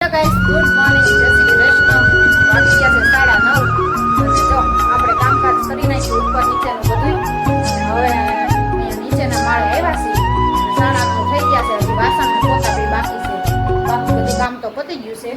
Guys good morning, જય શ્રી કૃષ્ણ. વાગી ગયા છે 9:30 અને જો આપણે કામકાજ કરી નાખ્યું ઉપર નીચેનું બધું. હવે નીચેના માળે આવ્યા છીએ. 9:30 થઈ ગયા છે. હજી વાસણ ને પોતા બી બાકી છે. બાકી બધું કામ તો પતી ગયું છે.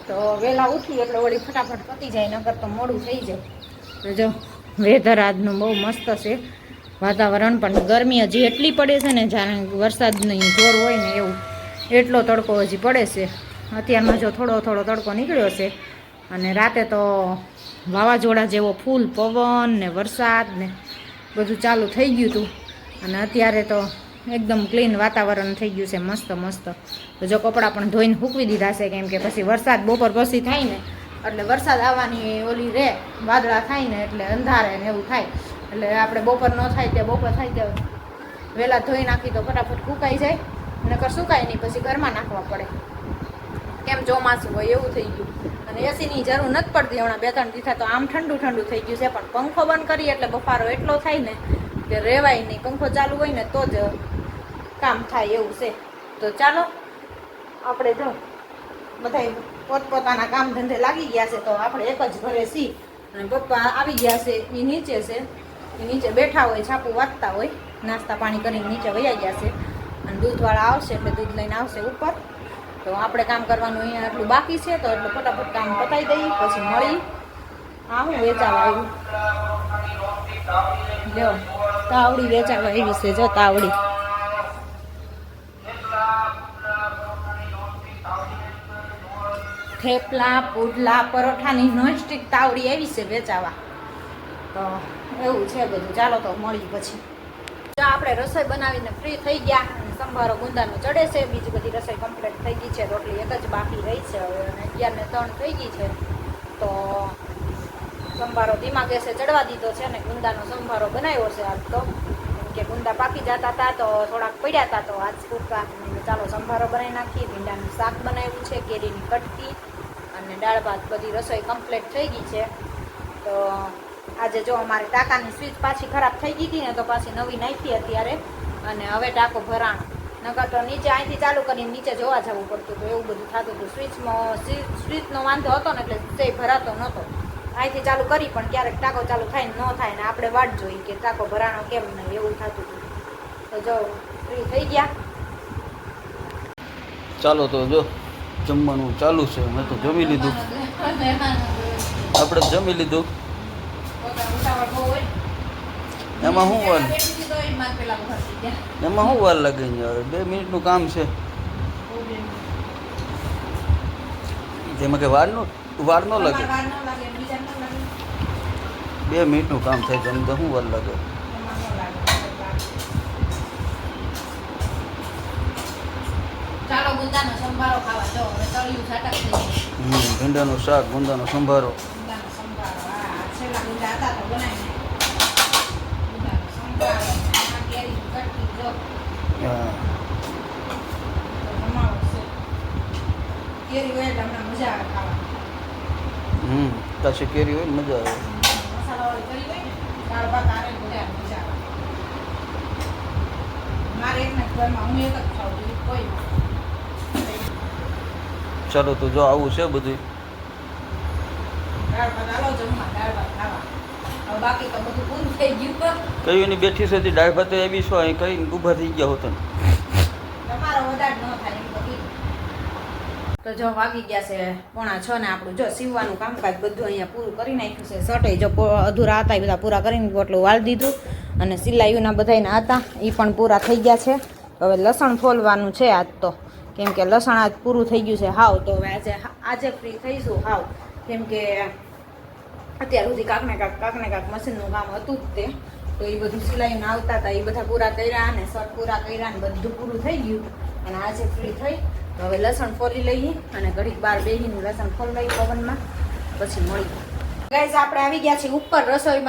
તો વહેલા ઉઠી એટલે વળી ફટાફટ પતી જાય, નકર તો મોડું થઈ જાય. તો જો વેધર આજનું બહુ મસ્ત છે વાતાવરણ, પણ ગરમી હજી એટલી પડે છે ને જાણે વરસાદની જોર હોય ને એવું. એટલો તડકો હજી પડે છે. અત્યારમાં જો થોડો થોડો તડકો નીકળ્યો છે અને રાતે તો વાવાઝોડા જેવો ફૂલ પવન ને વરસાદ ને બધું ચાલુ થઈ ગયું હતું. અને અત્યારે તો એકદમ ક્લીન વાતાવરણ થઈ ગયું છે, મસ્ત મસ્ત. તો જો કપડાં પણ ધોઈને સૂકવી દીધા છે, કેમ કે પછી વરસાદ બપોર પછી થાય ને એટલે વરસાદ આવવાની ઓલી રે વાદળા થાય ને એટલે અંધારે ને એવું થાય. એટલે આપણે બપોર ન થાય તે બપોર થાય તે વહેલા ધોઈ નાખી તો ફટાફટ સુકાઈ જાય. નકર સુકાય નહીં પછી ઘરમાં નાખવા પડે, કેમ ચોમાસું હોય એવું થઈ ગયું. અને એસીની જરૂર નથી પડતી હમણાં 2-3 દિવસ તો આમ ઠંડુ ઠંડુ થઈ ગયું છે, પણ પંખો બંધ કરીએ એટલે બફારો એટલો થાય ને કે રહેવાય નહીં. પંખો ચાલુ હોય ને તો જ કામ થાય એવું છે. તો ચાલો આપણે જો બધા પોતપોતાના કામ ધંધે લાગી ગયા છે. તો આપણે એક જ ઘરે છીએ અને પપ્પા આવી ગયા છે, એ નીચે છે. એ નીચે બેઠા હોય, છાપું વાંચતા હોય, નાસ્તા પાણી કરીને નીચે વયા ગયા છે. અને દૂધવાળા આવશે એટલે દૂધ લઈને આવશે ઉપર. તો આપણે કામ કરવાનું અહીંયા આટલું બાકી છે, તો એટલે ફટાફટ કામ પતાવી દઈએ પછી મળી. હા, હું વેચાવા આવ્યું લ્યો, તાવડી વેચાવા આવી છે. જો તાવડી થેપલા પુડલા પરોઠાની નોનસ્ટિક તાવડી આવી છે વેચાવા. તો એવું છે બધું. ચાલો તો મળી પછી. આપણે રસોઈ બનાવીને ફ્રી થઈ ગયા. સંભારો ગુંદાનો ચડે છે, બીજી બધી રસોઈ કમ્પ્લીટ થઈ ગઈ છે. રોટલી એક જ બાકી રહી છે હવે, અને 11:03 થઈ ગઈ છે. તો સંભારો ધીમા ગેસે ચડવા દીધો છે ને ગુંદાનો સંભારો બનાવ્યો છે આજ તો, કેમ કે ગુંદા પાકી જતા હતા તો થોડાક પડ્યા હતા. તો આજ પૂરતા ચાલો સંભારો બનાવી નાખીએ. ભીંડાનું શાક બનાવ્યું છે, કેરીની કટકી અને દાળ ભાત, બધી રસોઈ કમ્પ્લીટ થઈ ગઈ છે. તો આજે જો અમારી ટાંકાની સ્વિચ પાછી ખરાબ થઈ ગઈ હતી ને તો પાછી નવી નાખી અત્યારે. અને હવે ટાંકો ભરાણો, નકર તો નીચે અહીંથી ચાલુ કરીને નીચે જોવા જવું પડતું હતું, એવું બધું થતું હતું. સ્વિચનો વાંધો હતો ને એટલે તે ભરાતો નહોતો. અહીંથી ચાલુ કરી પણ ક્યારેક ટાંકો ચાલુ થાય ને ન થાય ને આપણે વાટ જોઈ કે ટાંકો ભરાણો કેમ નહીં, એવું થતું હતું. તો જો ફ્રી થઈ ગયા. ચાલો તો જો જમવાનું ચાલુ છે. મેં તો જમી લીધું, આપણે જમી લીધું. એમાં શું વાર લાગે છે? 2 મિનિટનું કામ છે. જેમાં કે વાર ન લાગે. 2 મિનિટનું કામ થાય છે, તો શું વાર લાગે? ભીંડાનું શાક, ગુંદાનો સંભારો. પાછી કેરી હોય ને મજા આવે. ચાલો તો જો આવું છે બધું. કયું ની બેઠી છે દાળ ભાત આવી છો, અહીં કઈ ઊભા થઈ ગયા હોતા. તો જો વાગી ગયા છે 5:45 ને આપણું જો સીવવાનું કામકાજ બધું અહીંયા પૂરું કરી નાખ્યું છે. શર્ટ જો અધૂરા હતા એ બધા પૂરા કરીને એટલું વાળી દીધું. અને સિલાઈઓના બધાના હતા એ પણ પૂરા થઈ ગયા છે. હવે લસણ ફોલવાનું છે આજ તો, કેમ કે લસણ આજ પૂરું થઈ ગયું છે હાવ. તો હવે આજે ફ્રી થઈશું હાવ, કેમ કે અત્યાર સુધી કાંક ને કાંક મશીનનું કામ હતું જ તે. તો એ બધું સિલાઈના આવતા હતા એ બધા પૂરા કર્યા અને શર્ટ પૂરા કર્યા ને બધું પૂરું થઈ ગયું. અને આજે ફ્રી થઈ તો હવે લસણ ફોલી લઈએ અને ઘડીક બહાર બેસીને લસણ ફોલ લઈએ પવનમાં, પછી મળી. ગાઈઝ આપણે આવી ગયા છીએ ઉપર રસોઈ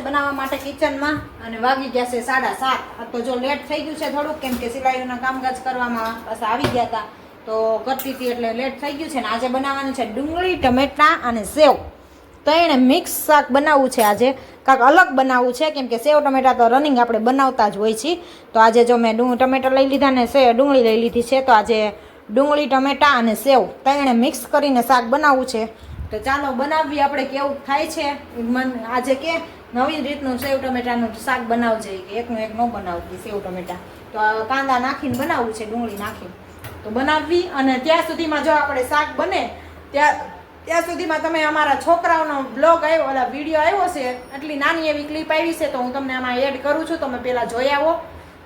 બનાવવા માટે કિચનમાં. અને વાગી ગયા છે 7:30. આ તો જો લેટ થઈ ગયું છે થોડુંક, કેમ કે સિલાઈઓના કામકાજ કરવામાં પાછા આવી ગયા હતા તો કરતી હતી એટલે લેટ થઈ ગયું છે. ને આજે બનાવવાનું છે ડુંગળી, ટમેટા અને સેવ. તો એને મિક્સ શાક બનાવવું છે આજે, કાંક અલગ બનાવવું છે, કેમ કે સેવ ટમેટા તો રનિંગ આપણે બનાવતા જ હોય છીએ. તો આજે જો મેં ટમેટા લઈ લીધા ને ડુંગળી લઈ લીધી છે. તો આજે ડુંગળી ટમેટા અને સેવ ત્રણે મિક્સ કરીને શાક બનાવવું છે. તો ચાલો બનાવીએ આપણે કેવું થાય છે. આજે કે નવી રીતનું સેવ ટમેટાનું શાક બનાવજે કે એકનું એક ન બનાવતી સેવ ટમેટા. તો કાંદા નાખીને બનાવવું છે, ડુંગળી નાખીને તો બનાવવી. અને ત્યાં સુધીમાં જો આપણે શાક બને ત્યાં સુધીમાં તમે અમારા છોકરાઓનો બ્લોગ આવ્યો ઓલા વિડીયો આવ્યો છે, એટલી નાની એવી ક્લિપ આવી છે તો હું તમને આમાં એડ કરું છું. તમે પહેલાં જોઈ આવો,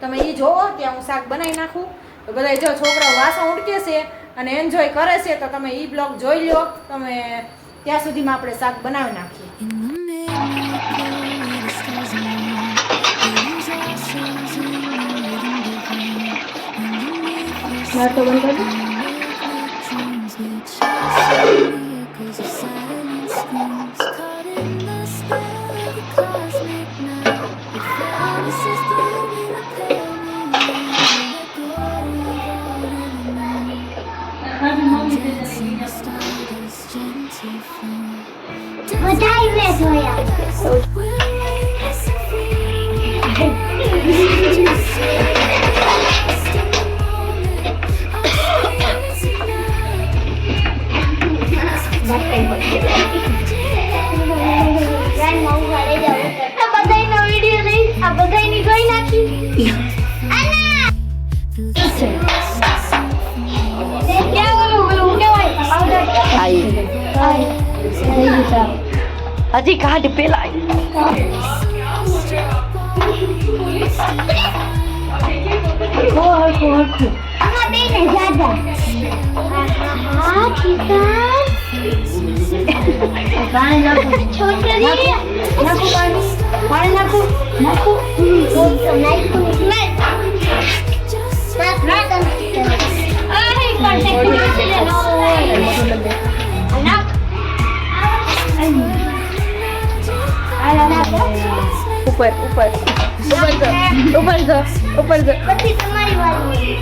તમે એ જોવો ત્યાં હું શાક બનાવી નાખું. તો બધા જો છોકરાઓ વાસણ ઉટકે છે અને એન્જોય કરે છે તો તમે એ બ્લોગ જોઈ લો. તમે ત્યાં સુધીમાં આપણે શાક બનાવી નાખીએ. તો બંધ કરી હજી કાઢ પેલા ઉપર ઉપર ઉપર જો ઉપર જો પછી તમારી વાળી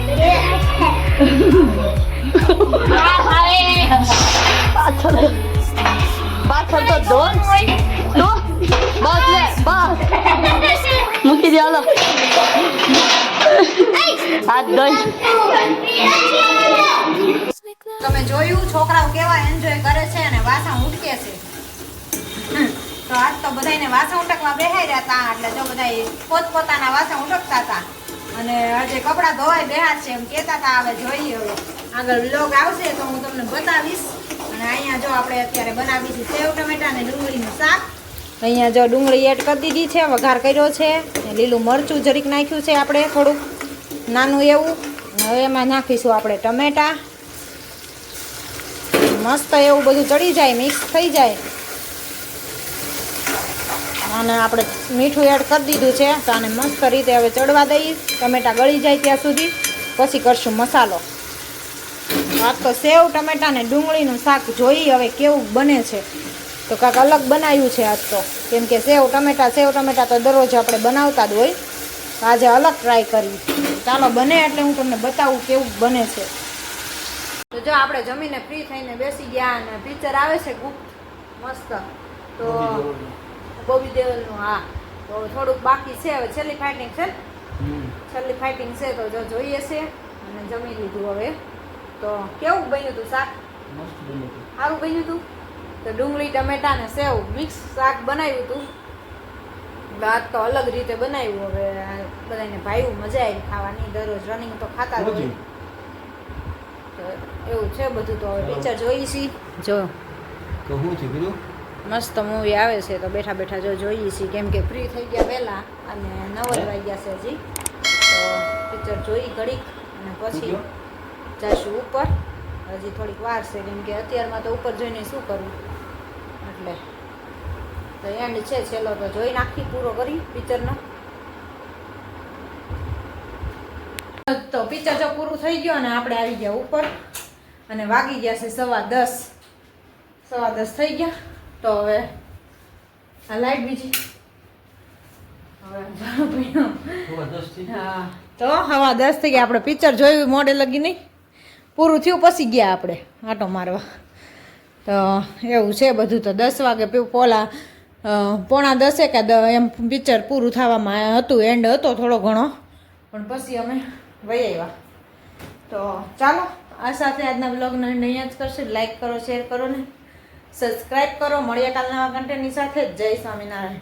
પાછળ પાછળ તો દોર તો બસ લે બસ મૂકી દે હાલો હાથ દઈ. તમે જોયું છોકરાઓ કેવા એન્જોય કરે છે અને વાસણ ઉટકે છે. તો આજ તો બધાને વાસણ ઉટકવા બેહાડ્યા હતા એટલે જો બધા પોતપોતાના વાસણ ઉટકતા હતા અને આજે કપડાં ધોવાય બેહાર છે એમ કહેતા હતા. હવે જોઈએ હવે આગળ વ્લોગ આવશે તો હું તમને બતાવીશ. અને અહીંયા જો આપણે અત્યારે બનાવીશું સેવ ટમેટા અને ડુંગળીનું શાક. અહીંયા જો ડુંગળી એડ કરી દીધી છે, વઘાર કર્યો છે, લીલું મરચું જરીક નાખ્યું છે આપણે થોડુંક નાનું એવું. હવે એમાં નાખીશું આપણે ટમેટા. મસ્ત એવું બધું ચડી જાય, મિક્સ થઈ જાય. અને આપણે મીઠું એડ કરી દીધું છે તો આને મસ્ત રીતે હવે ચડવા દઈશ. ટમેટા ગળી જાય ત્યાં સુધી પછી કરશું મસાલો. આજ તો સેવ ટમેટા ને ડુંગળીનું શાક જોઈ હવે કેવું બને છે. તો કાંક અલગ બનાવ્યું છે આજ તો, કેમ કે સેવ ટમેટા તો દરરોજ આપણે બનાવતા જ હોય. આજે અલગ ટ્રાય કરી. ચાલો બને એટલે હું તમને બતાવું કેવું બને છે. તો જો આપણે જમીને ફ્રી થઈને બેસી ગયા અને પિક્ચર આવે છે ગુપ્ત મસ્ત. તો બોબી દેવલનું હા તો થોડુંક બાકી છે. હવે છેલ્લી ફાઇટિંગ છે તો જો જોઈએ છે. અને જમી લીધું હવે. તો કેવું બન્યું હતું શાક? સારું બન્યું હતું. તો ડુંગળી ટમેટા ને સેવ મિક્સ શાક બનાવ્યું હતું. આજ તો અલગ રીતે બનાવ્યું. હવે બધાને ભાવ્યું, મજા આવી ખાવાની. દરરોજ રનિંગ તો ખાતા જ હોય. તો એવું છે બધું. તો હવે પિક્ચર જોઈ છીએ. જો મસ્ત મૂવી આવે છે તો બેઠા બેઠા જો જોઈએ છીએ, કેમ કે ફ્રી થઈ ગયા પહેલાં અને 9 વાગ્યા છે હજી. તો પિક્ચર જોઈ ઘડીક અને પછી જઈશું ઉપર. હજી થોડીક વાર છે કેમ કે અત્યારમાં તો ઉપર જોઈને શું કરવું એટલે. તો એન્ડ છે છેલ્લો તો જોઈ નાખી, પૂરો કરી પિક્ચરનો. તો પિક્ચર જો પૂરું થઈ ગયું અને આપણે આવી ગયા ઉપર અને વાગી ગયા છે 10:15 થઈ ગયા. તો હવે આ લાઈટ બીજી હવે હા તો 10:15 થઈ ગયા. આપણે પિક્ચર જોયું મોડે લગી નહીં પૂરું થયું પછી ગયા આપણે આટો મારવા. તો એવું છે બધું. તો 10 વાગે પોલા 9:45 કે એમ પિક્ચર પૂરું થવામાં હતું. એન્ડ હતો થોડો ઘણો પણ પછી અમે વહી આવ્યા. તો ચાલો આ સાથે આજના બ્લોગને અહીંયા જ કરશે. લાઈક કરો, શેર કરો ને સબસ્ક્રાઈબ કરો. મળીએ કાલ નવા કન્ટેન્ટની સાથે. જય સ્વામિનારાયણ.